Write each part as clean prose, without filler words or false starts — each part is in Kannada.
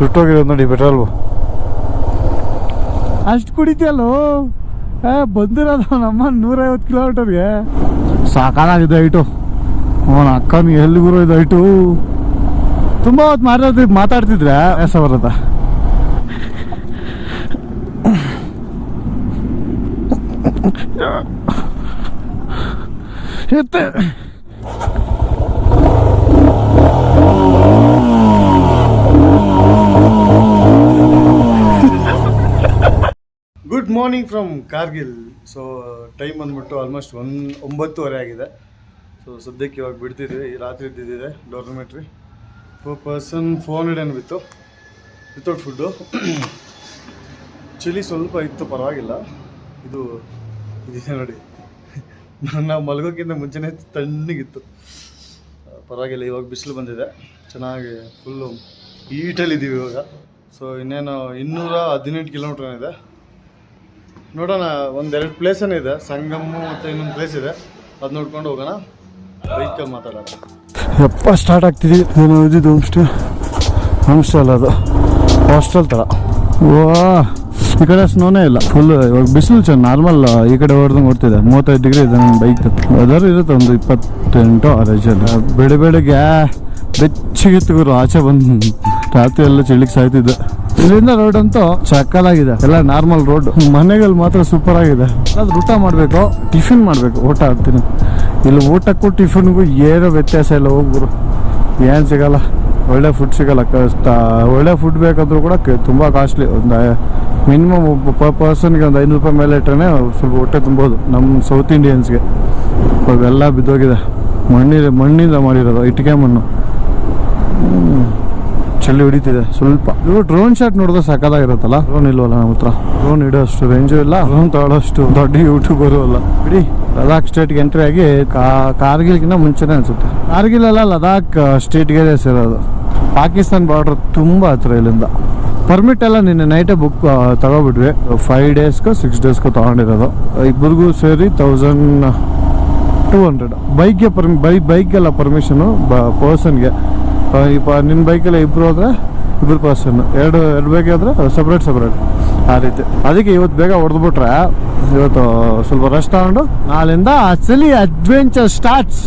ಸುಟ್ಟೋಗಿರೋದು ನೋಡಿ ಪೆಟ್ರೋಲ್. ಅಷ್ಟು ಕುಡಿತೀಯಲ್ಲೋ ಬಂದಿರೋದು ನಮ್ಮ 150 ಕಿಲೋಮೀಟರ್ಗೆ. ಸಾಕಾಗಿದೆ ಐಟು. ಅವನ ಅಕ್ಕನಿಗೆ ಎಲ್ಲಿಗೂ ಇದು ಐಟು. ತುಂಬ ಹೊತ್ತು ಮಾತಾಡ್ತಿದ್ರೆ ಎಸ ಬರದ. Good morning from Kargil. So time ಬಂದ್ಬಿಟ್ಟು ಆಲ್ಮೋಸ್ಟ್ 9:30 ಆಗಿದೆ. ಸೊ ಸದ್ಯಕ್ಕೆ ಇವಾಗ ಬಿಡ್ತಿದ್ವಿ. ರಾತ್ರಿ ಇದ್ದಿದ್ದಿದೆ dormitory. Per person 400 without food. ಚಳಿ ಸ್ವಲ್ಪ ಇತ್ತು, ಪರವಾಗಿಲ್ಲ. ಇದಿದೆ ನೋಡಿ, ನಾವು ಮಲಗೋಕ್ಕಿಂತ ಮುಂಚೆನೇ ತಣ್ಣಗಿತ್ತು, ಪರವಾಗಿಲ್ಲ. ಇವಾಗ ಬಿಸಿಲು ಬಂದಿದೆ, ಚೆನ್ನಾಗಿ ಫುಲ್ಲು ಹೀಟಲ್ಲಿದ್ದೀವಿ ಇವಾಗ. ಸೊ ಇನ್ನೇನು 218 ಕಿಲೋಮೀಟರ್ ಇದೆ. ನೋಡೋಣ, ಒಂದೆರಡು ಪ್ಲೇಸನೇ ಇದೆ, ಸಂಗಮು ಮತ್ತು ಇನ್ನೊಂದು ಪ್ಲೇಸ್ ಇದೆ, ಅದು ನೋಡ್ಕೊಂಡು ಹೋಗೋಣ. ಬೈಕಲ್ಲಿ ಮಾತಾಡೋಣ. ಎಪ್ಪ ಸ್ಟಾರ್ಟ್ ಆಗ್ತಿದ್ದೀವಿ. ನಾನು ಓದಿದ್ದು ಹೋಮ್ ಸ್ಟೇ ಅಲ್ಲ, ಅದು ಹಾಸ್ಟೆಲ್ ಥರ. ಈ ಕಡೆ ಸ್ನೋನೇ ಇಲ್ಲ, ಫುಲ್ ಇವಾಗ ಬಿಸಿಲು ನಾರ್ಮಲ್ ಈ ಕಡೆ ಹೊಡೆದಂಗೆ ಓಡ್ತಿದೆ. 35 ಡಿಗ್ರಿ ಇದೆ ನನ್ನ ಬೈಕ್. ವೆದರ್ ಇರುತ್ತೆ ಒಂದು 28 ಆರೇಜಲ್ಲಿ. ಬೆಳಿಗ್ಗೆ ಬೆಚ್ಚಗಿತ್ತು ಗುರು. ಆಚೆ ಬಂದು ರಾತ್ರಿ ಎಲ್ಲ ಚಳಿಗೆ ಸಾಯ್ತಿದ್ದೆ. ಇಲ್ಲಿಂದ ರೋಡ್ ಅಂತೂ ಚಕ್ಕಲಾಗಿದೆ, ಎಲ್ಲ ನಾರ್ಮಲ್ ರೋಡ್. ಮನೆಗಳು ಮಾತ್ರ ಸೂಪರ್ ಆಗಿದೆ. ಅದು ಊಟ ಮಾಡಬೇಕು, ಟಿಫಿನ್ ಮಾಡಬೇಕು. ಊಟ ಆಗ್ತೀನಿ ಇಲ್ಲಿ. ಊಟಕ್ಕೂ ಟಿಫಿನ್ಗೂ ಏನೋ ವ್ಯತ್ಯಾಸ ಇಲ್ಲ. ಹೋಗ್ಬಿಡು, ಏನು ಸಿಗಲ್ಲ, ಒಳ್ಳೆ ಫುಡ್ ಸಿಗಲ್ಲ. ಒಳ್ಳೆ ಫುಡ್ ಬೇಕಂದ್ರೂ ಕೂಡ ತುಂಬ ಕಾಸ್ಟ್ಲಿ. ಒಂದು ಮಿನಿಮಮ್ ಪರ್ ಪರ್ಸನ್ಗೆ ಒಂದು 500 ರೂಪಾಯಿ ಮೇಲೆ ಇಟ್ಟರೆ ಸ್ವಲ್ಪ ಹೊಟ್ಟೆ ತುಂಬೋದು. ನಮ್ಮ ಸೌತ್ ಇಂಡಿಯನ್ಸ್ಗೆ ಇವೆಲ್ಲ ಬಿದ್ದೋಗಿದೆ. ಮಣ್ಣಿಂದ ಮಾಡಿರೋದು, ಇಟ್ಟಿಗೆ ಮಣ್ಣು. ಚಳಿ ಹೊಡಿತಿದೆ ಸ್ವಲ್ಪ. ಇವು ಡ್ರೋನ್ ಶಾಟ್ ನೋಡಿದ್ರೆ ಸಕ್ಕದಾಗಿರುತ್ತಲ್ಲ. ಡ್ರೋನ್ ಇಲ್ವಲ್ಲ ನಮ್ಮ ಹತ್ರ. ಡ್ರೋನ್ ಇಡೋಷ್ಟು ರೇಂಜು ಇಲ್ಲ, ಡ್ರೋನ್ ತಗೊಳ್ಳೋಷ್ಟು ದೊಡ್ಡ ಯೂಟ್ಯೂಬರು ಅಲ್ಲ. ಬಿಡಿ, ಲದಾಖ್ ಸ್ಟೇಟ್ಗೆ ಎಂಟ್ರಿ ಆಗಿ ಕಾರ್ಗಿಲ್ಗಿಂತ ಮುಂಚೆನೇ ಅನ್ಸುತ್ತೆ. ಕಾರ್ಗಿಲ್ ಅಲ್ಲ, ಲದಾಖ್ ಸ್ಟೇಟ್ಗೆ ಸೇರೋದು. ಪಾಕಿಸ್ತಾನ್ ಬಾರ್ಡರ್ ತುಂಬ ಹತ್ರ ಇಲ್ಲಿಂದ. ಪರ್ಮಿಟ್ ಎಲ್ಲ ನಿನ್ನೆ ನೈಟೇ ಬುಕ್ ತಗೋಬಿಟ್ವಿ. 5 ಡೇಸ್ಗೋ 6 ಡೇಸ್ಗೋ ತಗೊಂಡಿರೋದು. ಇಬ್ಬರಿಗೂ ಸೇರಿ 1200. ಬೈಕ್ಗೆಲ್ಲ ಪರ್ಮಿಷನು ಪರ್ಸನ್ಗೆ. ನಿನ್ನ ಬೈಕಲ್ಲಿ ಇಬ್ಬರು ಹೋದ್ರೆ ಇಬ್ಬರು ಪರ್ಸನ್, ಎರಡು ಬೈಕ್ ಆದರೆ ಸಪ್ರೇಟ್ ಆ ರೀತಿ. ಅದಕ್ಕೆ ಇವತ್ತು ಬೇಗ ಹೊಡೆದ್ಬಿಟ್ರೆ ಇವತ್ತು ಸ್ವಲ್ಪ ರಶ್ ತಗೊಂಡು ನಾಳೆಯಿಂದ ಅಸಲಿ ಅಡ್ವೆಂಚರ್ ಸ್ಟಾರ್ಟ್ಸ್.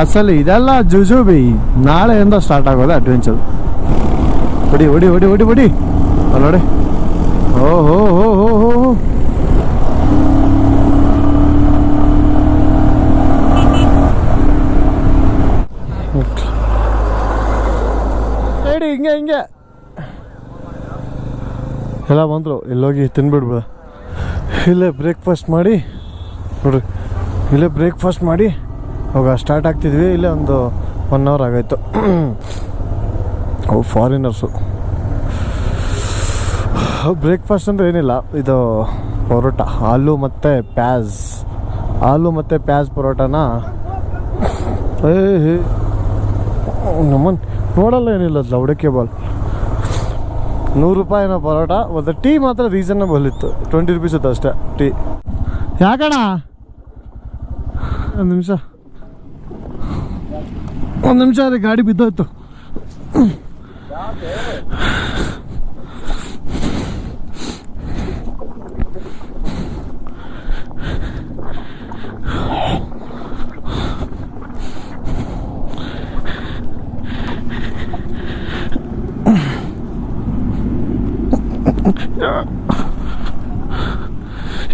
ಅಸಲಿ ಇದೆಲ್ಲ ಜುಜುಬಿ. ನಾಳೆಯಿಂದ ಸ್ಟಾರ್ಟ್ ಆಗೋದು ಅಡ್ವೆಂಚರ್. ಹೊಡಿ ಹೊಡಿ ಹೊಡಿ ಹೊಡಿ ಹೊಡಿ ಅಲ್ಲಿ ನೋಡಿ. ಓಹೋ ಹೋ ಹೋ ಹೋ ಹೋ. ಹಿಂಗೆ ಎಲ್ಲ ಬಂದರು. ಎಲ್ಲೋಗಿ ತಿನ್ಬಿಡ್ಬೋದ. ಇಲ್ಲೇ ಬ್ರೇಕ್ಫಾಸ್ಟ್ ಮಾಡಿ ನೋಡ್ರಿ, ಇಲ್ಲೇ ಬ್ರೇಕ್ಫಾಸ್ಟ್ ಮಾಡಿ ಅವಾಗ ಸ್ಟಾರ್ಟ್ ಆಗ್ತಿದ್ವಿ. ಇಲ್ಲೇ ಒಂದು 1 ಅವರ್ ಆಗೋಯ್ತು. ಅವು ಫಾರಿನರ್ಸು. ಬ್ರೇಕ್ಫಾಸ್ಟ್ ಅಂದರೆ ಏನಿಲ್ಲ, ಇದು ಪರೋಟ, ಆಲೂ ಮತ್ತು ಪ್ಯಾಜ್ ಪರೋಟನ ನಮ್ಮನ್ನು ನೋಡಲ್ಲ, ಏನಿಲ್ಲ. ಲೌಡಕ್ಕೆ ಬಾಲ್ 100 ರೂಪಾಯಿನ ಪರೋಟ. ಮತ್ತು ಟೀ ಮಾತ್ರ ರೀಸನಬಲ್ ಇತ್ತು, 20 ರೂಪೀಸ್ ಇತ್ತು ಅಷ್ಟೇ ಟೀ. ಯಾಕಣ್ಣ ಒಂದು ನಿಮಿಷ ರೀ, ಗಾಡಿ ಬಿದ್ದೋಯ್ತು.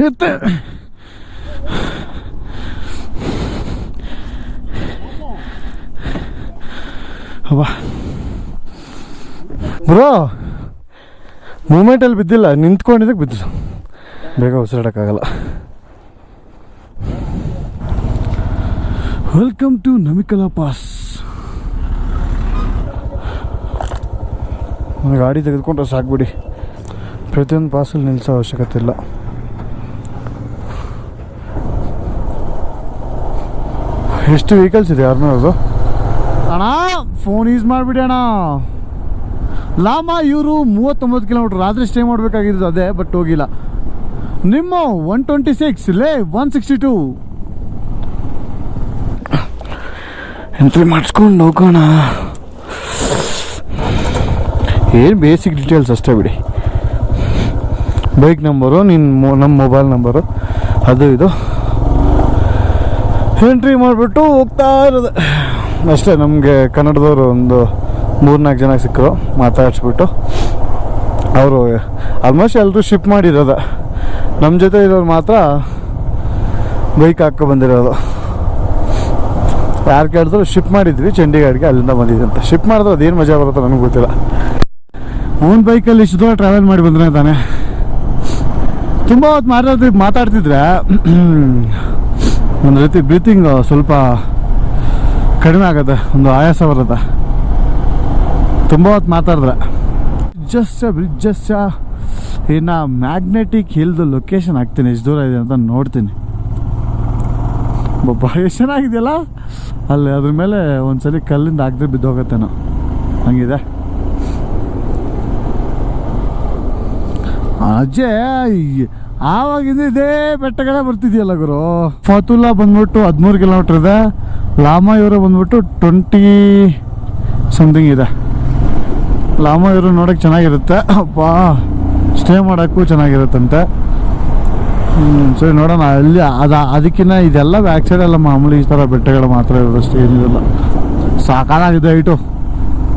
ಇರುತ್ತೆ ಬ್ರೋ. ಮೂಮೆಂಟಲ್ಲಿ ಬಿದ್ದಿಲ್ಲ, ನಿಂತ್ಕೊಂಡಿದ್ದಕ್ಕೆ ಬಿದ್ದು. ಬೇಗ ಉಸಿರಾಡೋಕ್ಕಾಗಲ್ಲ. Welcome to Namikala pass. ಗಾಡಿ ತೆಗೆದುಕೊಂಡ್ರೆ ಸಾಕ್ಬಿಡಿ, ಪ್ರತಿಯೊಂದು ಪಾಸಲ್ಲಿ ನಿಲ್ಲಿಸೋ ಅವಶ್ಯಕತೆ ಇಲ್ಲ. ಎಷ್ಟು ವೆಹಿಕಲ್ಸ್ ಇದೆ ಯಾರನ್ನೋದು. ಅಣ್ಣ ಫೋನ್ ಯೂಸ್ ಮಾಡಿಬಿಡಿ ಅಣ್ಣ. ಲಾಮ ಇವರು 39 ಕಿಲೋಮೀಟ್ರ್ ರಾತ್ರಿ ಸ್ಟೇ ಮಾಡಬೇಕಾಗಿದ್ದು ಅದೇ, ಬಟ್ ಹೋಗಿಲ್ಲ. ನಿಮ್ಮ 126 ಲೇ 162 ಎಂಟ್ರಿ ಮಾಡಿಸ್ಕೊಂಡು ಹೋಗೋಣ. ಏನು ಬೇಸಿಕ್ ಡೀಟೇಲ್ಸ್ ಅಷ್ಟೇ ಬಿಡಿ. ಬೈಕ್ ನಂಬರು, ನಮ್ಮ ಮೊಬೈಲ್ ನಂಬರು, ಅದು ಇದು ಎಂಟ್ರಿ ಮಾಡಿಬಿಟ್ಟು ಹೋಗ್ತಾ ಇರೋದು ಅಷ್ಟೇ. ನಮಗೆ ಕನ್ನಡದವರು ಒಂದು 3-4 ಜನ ಸಿಕ್ಕರು, ಮಾತಾಡಿಸ್ಬಿಟ್ಟು ಅವರು ಆಲ್ಮೋಸ್ಟ್ ಎಲ್ಲರೂ ಶಿಪ್ ಮಾಡಿರೋದು. ನಮ್ಮ ಜೊತೆ ಇರೋರು ಮಾತ್ರ ಬೈಕ್ ಹಾಕೊ ಬಂದಿರೋದು. ಯಾರು ಕೇಳಿದ್ರು ಶಿಪ್ ಮಾಡಿದ್ವಿ ಚಂಡೀಗಢಗೆ, ಅಲ್ಲಿಂದ ಬಂದಿದ್ವಿ ಅಂತ. ಶಿಪ್ ಮಾಡಿದ್ರೆ ಅದೇನು ಮಜಾ ಬರುತ್ತೋ ನನಗೆ ಗೊತ್ತಿಲ್ಲ. ಓನ್ ಬೈಕಲ್ಲಿ ಇಷ್ಟು ದೂರ ಟ್ರಾವೆಲ್ ಮಾಡಿ ಬಂದರೆ ತಾನೆ ತುಂಬ ಹೊತ್ತು ಮಾತಾಡ್ತಿದ್ರೆ ಒಂದು ರೀತಿ ಬ್ರೀತಿಂಗ್ ಸ್ವಲ್ಪ ಕಡಿಮೆ ಆಗುತ್ತೆ, ಒಂದು ಆಯಾಸ ಬರುತ್ತೆ ತುಂಬ ಹೊತ್ತು ಮಾತಾಡಿದ್ರೆ. ಬ್ರಿಡ್ಜಸ್ ಇನ್ನು ಮ್ಯಾಗ್ನೆಟಿಕ್ ಹಿಲ್ದು ಲೊಕೇಶನ್ ಹಾಕ್ತೀನಿ, ಎಷ್ಟು ದೂರ ಇದೆ ಅಂತ ನೋಡ್ತೀನಿ. ಎಷ್ಟು ಚೆನ್ನಾಗಿದೆಯಲ್ಲ ಅಲ್ಲಿ, ಅದ್ರ ಮೇಲೆ ಒಂದ್ಸಲಿ ಕಲ್ಲಿಂದ ಹಾಕಿದ್ರೆ ಬಿದ್ದೋಗತ್ತೇನೋ ಹಂಗಿದೆ. ಅಜಯ್ ಆವಾಗಿಂದ ಇದೇ ಬೆಟ್ಟಗಳೇ ಬರ್ತಿದೆಯಲ್ಲ ಗುರು. ಫತುಲ್ಲಾ ಬಂದ್ಬಿಟ್ಟು 13 ಕಿಲೋಮೀಟ್ರ್ ಇದೆ, ಲಾಮಾಯೂರು ಬಂದ್ಬಿಟ್ಟು 20 ಸಮಥಿಂಗ್ ಇದೆ. ಲಾಮಾಯೂರು ನೋಡೋಕ್ಕೆ ಚೆನ್ನಾಗಿರುತ್ತೆ, ಅಪ್ಪ ಸ್ಟೇ ಮಾಡೋಕ್ಕೂ ಚೆನ್ನಾಗಿರುತ್ತಂತೆ. ಸರಿ ನೋಡೋಣ ಅಲ್ಲಿ. ಅದಕ್ಕಿಂತ ಇದೆಲ್ಲ ಬ್ಯಾಕ್ ಸೈಡ್ ಎಲ್ಲ ಮಾಮೂಲಿ ಈ ಥರ ಬೆಟ್ಟಗಳು ಮಾತ್ರ ಇರೋದಷ್ಟು ಏನಿರಲ್ಲ. ಸಾಕಾಗಿದೆ ಹೈಟು.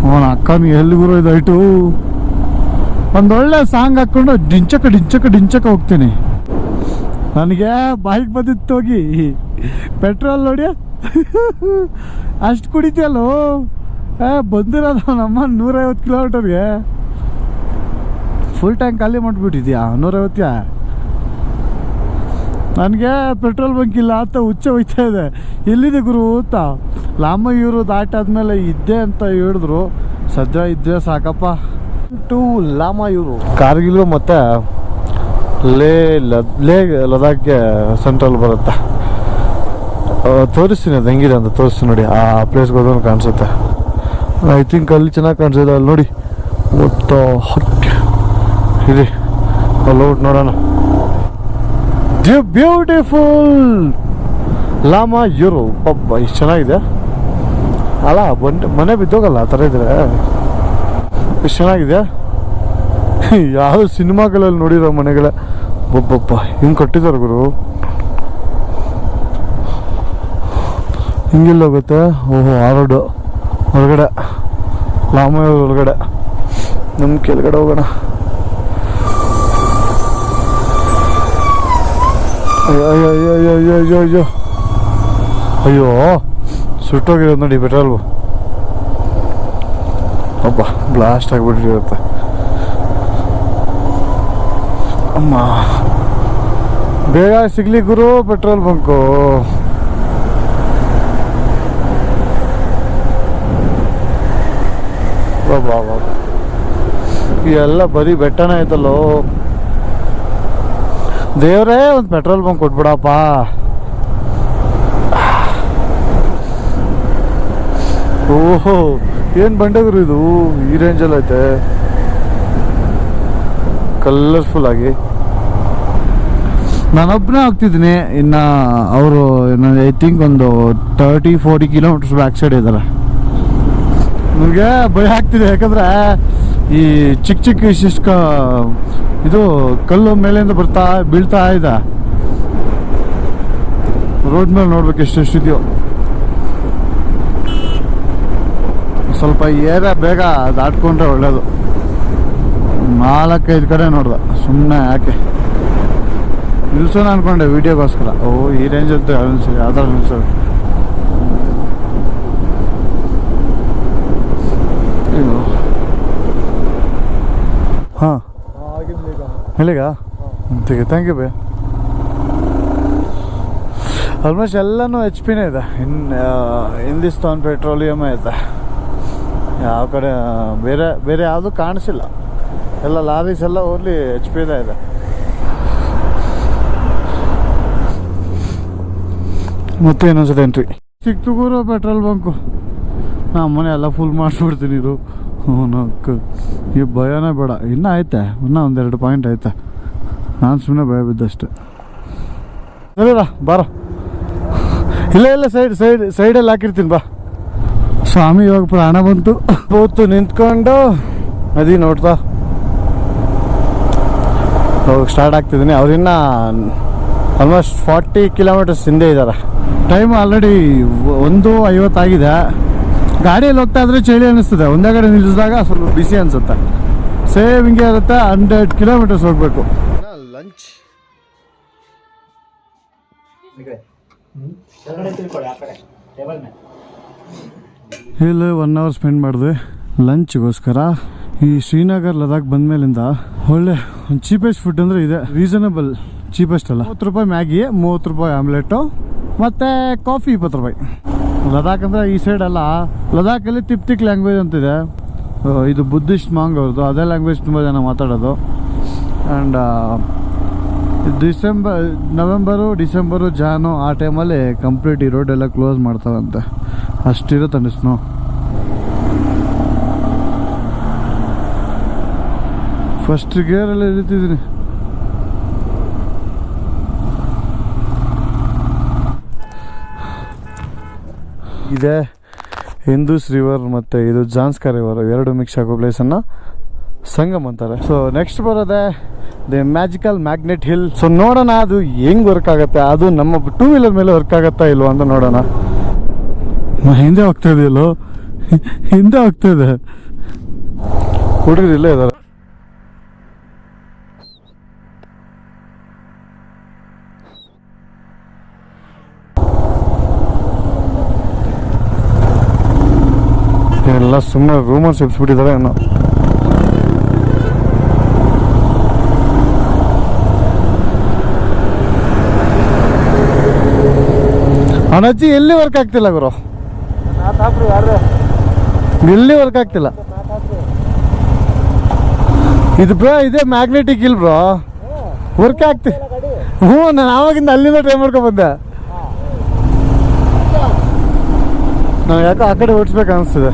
ಅವನ ಅಕ್ಕನ ಎಲ್ಲಿಗೂ ಇದು ಹೈಟು. ಒಂದೊಳ್ಳೆ ಸಾಂಗ್ ಹಾಕ್ಕೊಂಡು ಡಿಂಚಕ ಹೋಗ್ತೀನಿ. ನನಗೆ ಬೈಕ್ ಬಂದಿತ್ತು ಹೋಗಿ ಪೆಟ್ರೋಲ್ ನೋಡಿ ಅಷ್ಟು ಕುಡಿತೀಯಲ್ಲೋ. ಬಂದಿರೋದು ನಮ್ಮ 150 ಕಿಲೋಮೀಟರ್ಗೆ ಫುಲ್ ಟ್ಯಾಂಕ್ ಖಾಲಿ ಮಾಡಿಬಿಟ್ಟಿದ್ಯಾ 150. ನನಗೆ ಪೆಟ್ರೋಲ್ ಬಂಕ್ ಇಲ್ಲ ಅಂತ ಹುಚ್ಚ ಹೋಯ್ತಾ ಇದೆ. ಎಲ್ಲಿದೆ ಗುರು ಅಂತ ಲಾಮಾಯೂರು ದಾಟಾದ್ಮೇಲೆ ಇದ್ದೆ ಅಂತ ಹೇಳಿದ್ರು. ಸದ್ಯ ಇದ್ದರೆ ಸಾಕಪ್ಪ. ಟು ಲಾಮಾಯೂರು, ಕಾರ್ಗಿಲ್ಲು ಮತ್ತು ಲದಾಖ್ಗೆ ಸೆಂಟ್ರಲ್ ಬರುತ್ತೆ. ತೋರಿಸ್ತೀನಿ ಅದು ಹೆಂಗಿದೆ ಅಂತ ತೋರಿಸ್ತೀನಿ ನೋಡಿ. ಆ ಪ್ಲೇಸ್ಗೆ ಹೋದ್ರೆ ಕಾಣಿಸುತ್ತೆ. ಐ ಥಿಂಕ್ ಅಲ್ಲಿ ಚೆನ್ನಾಗಿ ಕಾಣಿಸುತ್ತೆ. ಅಲ್ಲಿ ನೋಡಿ ಮತ್ತು ಇರಿ ಅಲ್ಲಿ ಹೋಗ್ಬಿಟ್ಟು ನೋಡೋಣ. ಬ್ಯೂಟಿಫುಲ್ ಲಾಮಾಯೂರು. ಪಪ್ಪ ಇಷ್ಟು ಚೆನ್ನಾಗಿದೆ ಅಲ್ಲ, ಮನೆ ಬಿದ್ದೋಗಲ್ಲ ಆ ಥರ ಇದ್ರೆ. ಎಷ್ಟು ಚೆನ್ನಾಗಿದೆ. ಯಾವ ಸಿನಿಮಾಗಳಲ್ಲಿ ನೋಡಿರೋ ಮನೆಗಳೇ. ಒಬ್ಬೊಬ್ಬ ಹಿಂಗೆ ಕಟ್ಟಿದ್ದಾರೆ ಗುರು. ಹಿಂಗೆಲ್ಲ ಹೋಗುತ್ತೆ. ಓಹೋ, ಆ ರೋಡು ಹೊರಗಡೆ, ಲಾಮಾಯೂರು ಹೊರಗಡೆ. ನಮ್ಮ ಕೆಳಗಡೆ ಹೋಗೋಣ. ಅಯ್ಯೋ ಅಯ್ಯೋ ಸುಟ್ಟೋಗಿರೋದು ನೋಡಿ ಪೆಟ್ರೋಲ್. ಅಬ್ಬಾ ಬ್ಲಾಸ್ಟ್ ಆಗಿಬಿಟ್ಟಿರುತ್ತೆ. ಅಮ್ಮ ಬೇಗ ಸಿಗ್ಲಿ ಗುರು ಪೆಟ್ರೋಲ್ ಬಂಕು. ಎಲ್ಲ ಬರೀ ಬೆಟ್ಟನೇ ಆಯ್ತಲ್ಲೋ. ದೇವ್ರೇ ಒಂದು ಪೆಟ್ರೋಲ್ ಬಂಕ್ ಕೊಟ್ಬಿಡಪ್ಪ. ಓಹೋ ಏನು ಬಂಡೆಗುರು ಇದು, ಈ ರೇಂಜಲ್ಲಿ ಐತೆ. ಕಲರ್ಫುಲ್ ಆಗಿ ನಾನೊಬ್ಬನೇ ಹೋಗ್ತಿದ್ದೀನಿ. ಇನ್ನು ಅವರು ಐ ಥಿಂಕ್ ಒಂದು 30-40 ಕಿಲೋಮೀಟರ್ಸ್ ಬ್ಯಾಕ್ ಸೈಡ್ ಇದ್ದಾರೆ. ನನಗೆ ಭಯ ಆಗ್ತಿದೆ, ಯಾಕಂದರೆ ಈ ಚಿಕ್ಕ ಇಷ್ಟಿಷ್ಟು ಇದು ಕಲ್ಲು ಮೇಲೆಯಿಂದ ಬೀಳ್ತಾ ಇದೆ. ರೋಡ್ ಮೇಲೆ ನೋಡ್ಬೇಕು ಎಷ್ಟೆಷ್ಟಿದೆಯೋ. ಸ್ವಲ್ಪ ಏರಿಯಾ ಬೇಗ ದಾಟ್ಕೊಂಡ್ರೆ ಒಳ್ಳೇದು. 4-5 ಕಡೆ ನೋಡ್ದೆ, ಸುಮ್ಮನೆ ಯಾಕೆ ನಿಲ್ಸೋಣ ಅನ್ಕೊಂಡೆ ವಿಡಿಯೋಗೋಸ್ಕರ. ಓ ಈ ರೇಂಜ್ ಅಂತ ನಿಲ್ಸೋದು, ಯಾವ ಥರ ನಿಲ್ಸೋದು. ಹಾಂ ಎಲ್ಲಿಗ ठीक ಥ್ಯಾಂಕ್ ಯು ಬೇ. ಆಲ್ಮೋಸ್ಟ್ ಎಲ್ಲನೂ HP ನೇ ಇದೆ. ಹಿಂದೂಸ್ತಾನ್ ಪೆಟ್ರೋಲಿಯಮೇ ಇದೆ. ಯಾವ ಕಡೆ ಬೇರೆ ಯಾವುದು ಕಾಣಿಸಿಲ್ಲ. ಎಲ್ಲ ಲಾರೀಸ್ ಎಲ್ಲ ಓನ್ಲಿ HP ಇದೆ. ಮತ್ತೆ ಇನ್ನೊಂದ್ಸತಿ ಎಂಟ್ರಿ ಸಿಕ್ತು ಗುರು ಪೆಟ್ರೋಲ್ ಬಂಕು. ನಮ್ಮನೆ ಎಲ್ಲ ಫುಲ್ ಮಾಡಿಸ್ಬಿಡ್ತೀನಿ ಇದು. ಈ ಭಯನೇ ಬೇಡ. ಇನ್ನೂ ಐತೆ, ಇನ್ನೂ 1-2 ಪಾಯಿಂಟ್ ಐತೆ. ನಾನು ಸುಮ್ಮನೆ ಭಯ ಬಿದ್ದಷ್ಟೆ. ಇಲ್ಲ ಬಾರ, ಇಲ್ಲ ಸೈಡಲ್ಲಿ ಹಾಕಿರ್ತೀನಿ ಬಾ. ಸ್ವಾಮಿ ಇವಾಗ ಪ್ರಾಣ ಬಂತು. ನಿಂತ್ಕೊಂಡು ನದಿ ನೋಡ್ತಾ ಸ್ಟಾರ್ಟ್ ಆಗ್ತಿದ್ದೀನಿ. ಅವ್ರಿನ್ನ ಆಲ್ಮೋಸ್ಟ್ 40 ಕಿಲೋಮೀಟರ್ಸ್ ಹಿಂದೆ ಇದ್ದಾರೆ. ಟೈಮ್ ಆಲ್ರೆಡಿ 1:50 ಆಗಿದೆ. ಗಾಡಿಯಲ್ಲಿ ಹೋಗ್ತಾ ಇದ್ರೆ ಚಳಿ ಅನ್ನಿಸ್ತದೆ, ಒಂದೇ ಕಡೆ ನಿಲ್ಲಿಸಿದಾಗ ಸ್ವಲ್ಪ ಬಿಸಿ ಅನಿಸುತ್ತೆ. ಸೇಮ್ ಹಿಂಗೆ ಇರುತ್ತೆ. 100 ಕಿಲೋಮೀಟರ್ಸ್ ಹೋಗಬೇಕು. ಲಂಚ್ ಇಲ್ಲಿ 1 ಅವರ್ ಸ್ಪೆಂಡ್ ಮಾಡಿದ್ವಿ ಲಂಚ್ಗೋಸ್ಕರ. ಈ ಶ್ರೀನಗರ್ ಲದಾಖ್ ಬಂದ್ಮೇಲಿಂದ ಒಳ್ಳೆ ಚೀಪೆಸ್ಟ್ ಫುಡ್ ಅಂದರೆ ಇದೆ. ರೀಸನಬಲ್ ಚೀಪೆಸ್ಟ್ ಅಲ್ಲ. 30 ರೂಪಾಯಿ ಮ್ಯಾಗಿ, 30 ರೂಪಾಯಿ ಆಮ್ಲೆಟು, ಮತ್ತು ಕಾಫಿ 20 ರೂಪಾಯಿ. ಲದಾಖ್ ಅಂದರೆ ಈ ಸೈಡ್ ಅಲ್ಲ. ಲದಾಖಲ್ಲಿ ತಿಕ್ ಲ್ಯಾಂಗ್ವೇಜ್ ಅಂತಿದೆ. ಇದು ಬುದ್ಧಿಸ್ಟ್ ಮಾಂಗ್ ಅವ್ರದ್ದು. ಅದೇ ಲ್ಯಾಂಗ್ವೇಜ್ ತುಂಬ ಜನ ಮಾತಾಡೋದು. ಆ್ಯಂಡ್ ನವೆಂಬರು, ಡಿಸೆಂಬರು, ಜಾನು ಆ ಟೈಮಲ್ಲಿ ಕಂಪ್ಲೀಟ್ ಈ ರೋಡೆಲ್ಲ ಕ್ಲೋಸ್ ಮಾಡ್ತಾವಂತೆ. ಅಷ್ಟಿರುತ್ತೆ ಸ್ನೋ. ಫಸ್ಟ್ ಗೇರಲ್ಲಿ ಇರ್ತಿದ್ದೀನಿ. ಇದೆ ಹಿಂದೂಸ್ ರಿವರ್ ಮತ್ತು ಇದು ಜಾನ್ಸ್ಕರ್ ರಿವರ್, ಎರಡು ಮಿಕ್ಸ್ ಆಗೋ ಪ್ಲೇಸನ್ನು ಸಂಗಮ್ ಅಂತಾರೆ. ಸೊ ನೆಕ್ಸ್ಟ್ ಬರೋದೆ the magical magnet hill. So ನೋಡೋಣ ಅದು ಹೆಂಗೆ ವರ್ಕ್ ಆಗುತ್ತೆ. ಅದು ನಮ್ಮ 2 ವೀಲರ್ ಮೇಲೆ ವರ್ಕ್ ಆಗುತ್ತಾ ಇಲ್ವ ಅಂತ ನೋಡೋಣ. ಹಿಂದೆ ಹೋಗ್ತಾ ಇದೆಯಲ್ಲೋ, ಹಿಂದೆ ಹೋಗ್ತಾ ಇದೆ. ಹುಡುಗರು ಇಲ್ಲೇ ಇದ್ದಾರೆ. ಎಲ್ಲ ಸುಮ್ಮನೆ ರೂಮಲ್ಲಿ ಸಿಕ್ಸ್ಬಿಟ್ಟಿದ್ದಾರೆ ಏನೋ. ಅಣ್ಣಜ್ಜಿ ಎಲ್ಲಿ ವರ್ಕ್ ಆಗ್ತಿಲ್ಲ ಗುರು, ಎಲ್ಲಿ ವರ್ಕ್ ಆಗ್ತಿಲ್ಲ ಇದು ಬ್ರೋ. ಇದೇ ಮ್ಯಾಗ್ನೆಟಿಕ್ ಇಲ್ ಬ್ರೋ, ವರ್ಕ್ ಆಗ್ತಿ. ನಾನು ಆವಾಗಿಂದ ಅಲ್ಲಿಂದ ಟ್ರೈ ಮಾಡ್ಕೊ ಬಂದೆ. ನಾನು ಯಾಕೋ ಆ ಕಡೆ ಓಡಿಸ್ಬೇಕು ಅನಿಸ್ತಿದೆ.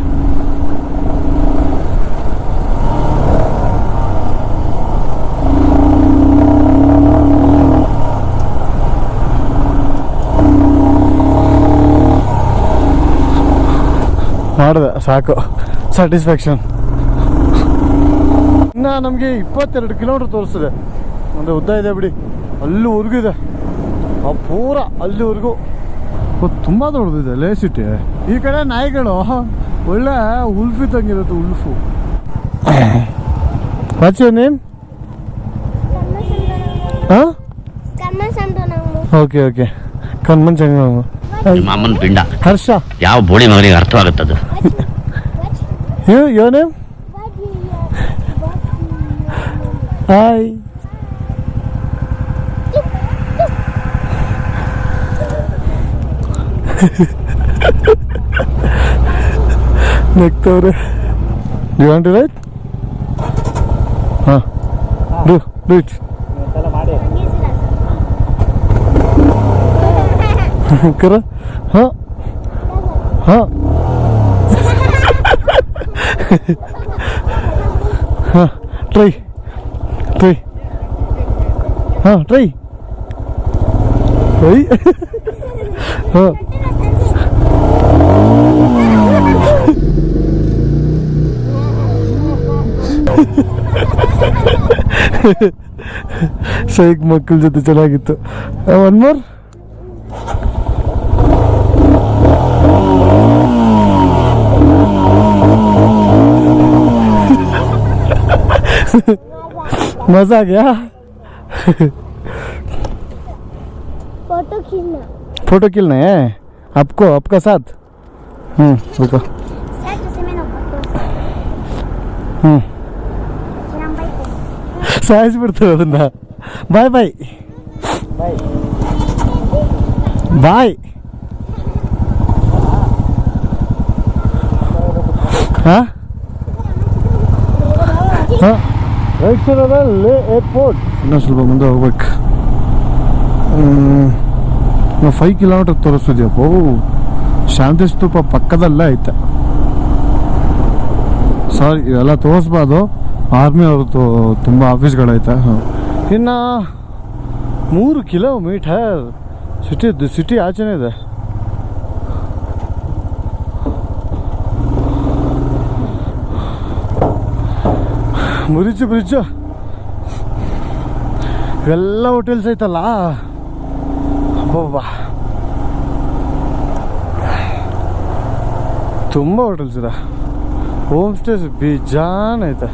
ಮಾಡಿದೆ ಸಾಕು, ಸ್ಯಾಟಿಸ್ಫ್ಯಾಕ್ಷನ್. ಇನ್ನು ನಮಗೆ 22 ಕಿಲೋಮೀಟರ್ ತೋರಿಸ್ತದೆ. ಅಂದರೆ ಉದ್ದ ಇದೆ ಬಿಡಿ, ಅಲ್ಲಿವರೆಗೂ ಇದೆ. ಆ ಪೂರ ಅಲ್ಲಿವರೆಗೂ ತುಂಬ ದೊಡ್ಡದಿದೆ ಲೇ ಸಿಟಿ. ಈ ಕಡೆ ನಾಯಿಗಳು ಒಳ್ಳೆ ಉಲ್ಫಿ ತಂಗಿರುತ್ತೆ, ಉಲ್ಫು. What's your name? ಹಾಂ, ಓಕೆ ಓಕೆ. ಕಣ್ಮನ್ ಚಂಗ ಮಾಮನ್ ಪಿಂಡ ಹರ್ಷ. ಯಾವ ಬೋಳಿ ಮಗನಿಗೆ ಅರ್ಥವಾಗುತ್ತದು. Your name? ಹಾಯ್. ನೆಕ್ತವ್ರೆ. Do you want to write? ಹಾಂ, ಡು ಇಟ್. ಕರ. ಹಾಂ ಹಾಂ ಹಾಂ, ಟ್ರೈ ಹಾಂ, ಟ್ರೈ ಹಾಂ. ಶೈಕ್ ಮಕ್ಕಳ ಜೊತೆ ಚೆನ್ನಾಗಿತ್ತು. One more. मजा आ गया. फोटो खींचना है आपको, आपका साथ. रुको. ಸಾಯಿಸಿ ಬಿಡ್ತೇವೆ ಅದನ್ನ. ಬಾಯ್ ಬಾಯ್ ಬಾಯ್. ಹಾಂ ಹಾಂ, ರೈಟ್ ಸೈಡ್ ಅದ ಲೇ ಏರ್ಪೋರ್ಟ್. ಇನ್ನೂ ಸ್ವಲ್ಪ ಮುಂದೆ ಹೋಗ್ಬೇಕು. 5 ಕಿಲೋಮೀಟರ್ ತೋರಿಸ್ತಿದ್ಯಪ್ಪ. ಶಾಂತಿ ಸ್ತೂಪ ಪಕ್ಕದಲ್ಲೇ ಐತೆ. ಸಾರಿ, ಇವೆಲ್ಲ ತೋರಿಸ್ಬಾರ್ದು, ಆರ್ಮಿ ಅವ್ರದ್ದು ತುಂಬ ಆಫೀಸ್ಗಳೈತೆ. ಇನ್ನು 3 ಕಿಲೋಮೀಟರ್ ಸಿಟಿ ಆಚೆನೇ ಇದೆ. ಮುರಿಚು ಬ್ರಿಡ್ಜು ಎಲ್ಲ ಹೋಟೆಲ್ಸ್ ಐತಲ್ಲ ಅಬ್ಬಬ್ಬಾ ತುಂಬ ಹೋಟೆಲ್ಸ್ ಇದೆ, ಹೋಮ್ ಸ್ಟೇಸ್ ಬೇಜಾನ್ ಐತೆ,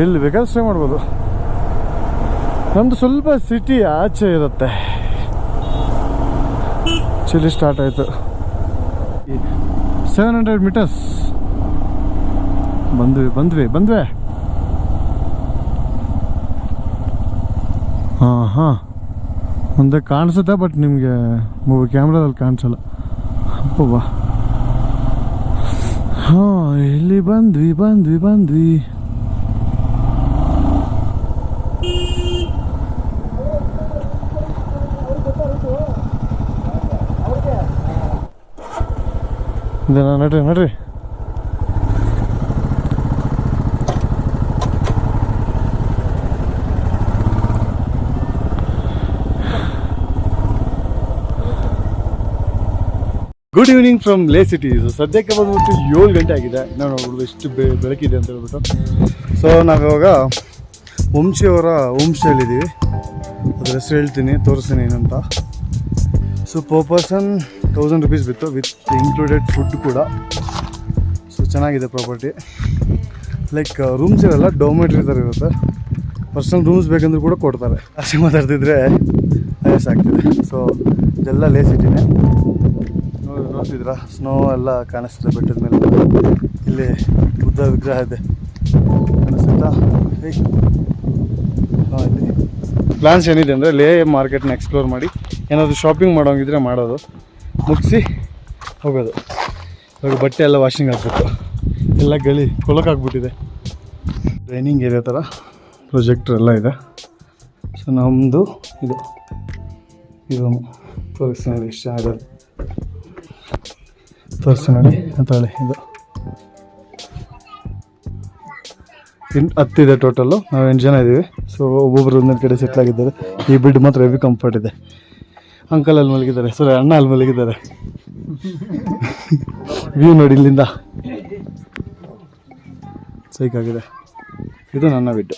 ಎಲ್ಲಿ ಬೇಕಾದ್ರೆ ಸ್ಟೇ ಮಾಡ್ಬೋದು. ನಮ್ಮದು ಸ್ವಲ್ಪ ಸಿಟಿ ಆಚೆ ಇರುತ್ತೆ. ಚಳಿ ಸ್ಟಾರ್ಟ್ ಆಯಿತು. 700 ಮೀಟರ್ಸ್ ಬಂದ್ವಿ. ಹಾಂ ಮುಂದೆ ಕಾಣಿಸುತ್ತೆ, ಬಟ್ ನಿಮಗೆ ಕ್ಯಾಮ್ರಾದಲ್ಲಿ ಕಾಣಿಸಲ್ಲ. ಅಬ್ಬಬ್ಬಾ ಹಾಂ, ಇಲ್ಲಿ ಬಂದ್ವಿ. ನಡ್ರಿ ಗುಡ್ ಈವ್ನಿಂಗ್ ಫ್ರಮ್ ಲೇ ಸಿಟಿ. ಸದ್ಯಕ್ಕೆ ಬಂದ್ಬಿಟ್ಟು 7 ಗಂಟೆ ಆಗಿದೆ. ನಾವು ನೋಡ್ಬೋದು ಎಷ್ಟು ಬೆಳಕಿದೆ ಅಂತ ಹೇಳ್ಬಿಟ್ಟು. ಸೊ ನಾವಿವಾಗ ವಂಶಿಯವರ ಹೋಮ್ ಸ್ಟೇಲಿದ್ದೀವಿ. ಅದ್ರ ಹೆಸರು ಹೇಳ್ತೀನಿ, ತೋರಿಸ್ತೀನಿ ಏನಂತ. ಸೊ ಪರ್ ಪರ್ಸನ್ 1000 rupees ಬಿತ್ತು, ವಿತ್ ಇನ್ಕ್ಲೂಡೆಡ್ ಫುಡ್ ಕೂಡ. ಸೊ ಚೆನ್ನಾಗಿದೆ ಪ್ರಾಪರ್ಟಿ. ಲೈಕ್ ರೂಮ್ಸ್ ಇರಲ್ಲ, ಡೋಮೆಟ್ರಿ ಥರ ಇರುತ್ತೆ. ಪರ್ಸನಲ್ ರೂಮ್ಸ್ ಬೇಕಂದ್ರೂ ಕೂಡ ಕೊಡ್ತಾರೆ. ಅಷ್ಟೇ ಮಾತಾಡ್ತಿದ್ರೆ ಆಗ್ತಿದೆ. ಸೊ ಇದೆಲ್ಲ ಲೇ ಸಿಟಿನೇ. ನೋಡ್ತಿದ್ರಾ, ಸ್ನೋ ಎಲ್ಲ ಕಾಣಿಸ್ತಿದೆ ಬೆಟ್ಟದ ಮೇಲೆ. ಇಲ್ಲಿ ಬುದ್ಧ ವಿಗ್ರಹ ಇದೆ, ಕಾಣಿಸುತ್ತಾ? ಇಲ್ಲಿ ಪ್ಲಾನ್ಸ್ ಏನಿದೆ ಅಂದರೆ ಲೇ ಮಾರ್ಕೆಟ್ನ ಎಕ್ಸ್ಪ್ಲೋರ್ ಮಾಡಿ ಏನಾದರೂ ಶಾಪಿಂಗ್ ಮಾಡೋಂಗಿದ್ರೆ ಮಾಡೋದು, ಮುಗಿಸಿ ಹೋಗೋದು. ಇವಾಗ ಬಟ್ಟೆ ಎಲ್ಲ ವಾಷಿಂಗ್ ಹಾಕಬೇಕು, ಎಲ್ಲ ಕೊಳಕಾಗ್ಬಿಟ್ಟಿದೆ. ಟ್ರೈನಿಂಗ್ ಏರಿಯಾ ಥರ ಪ್ರೊಜೆಕ್ಟ್ರ್ ಎಲ್ಲ ಇದೆ. ಸೊ ನಮ್ಮದು ಇದು ತೋರಿಸ್ತೀನಿ ನೋಡಿ, ಇಷ್ಟ ಚೆನ್ನಾಗಿದೆ. ತೋರಿಸಿ ನೋಡಿ ಅಂತಾಳೆ. ಇದು 10 ಟೋಟಲ್ಲು. ನಾವು 8 ಜನ ಇದ್ದೀವಿ. ಸೊ ಒಬ್ಬೊಬ್ಬರು ಒಂದೊಂದು ಕಡೆ ಸೆಟ್ಲ್ ಆಗಿದ್ದಾರೆ. ಈ ಬೆಡ್ ಮಾತ್ರ ಹೆವಿ ಕಂಫರ್ಟ್ ಇದೆ. ಅಂಕಲ್ ಅಲ್ಲಿ ಮಲಗಿದ್ದಾರೆ, ಅಣ್ಣ ಅಲ್ಲಿ ಮಲಗಿದ್ದಾರೆ. ವ್ಯೂ ನೋಡಿ ಇಲ್ಲಿಂದ ಸೈಕಾಗಿದೆ. ಇದು ನನ್ನ ಬೆಡ್.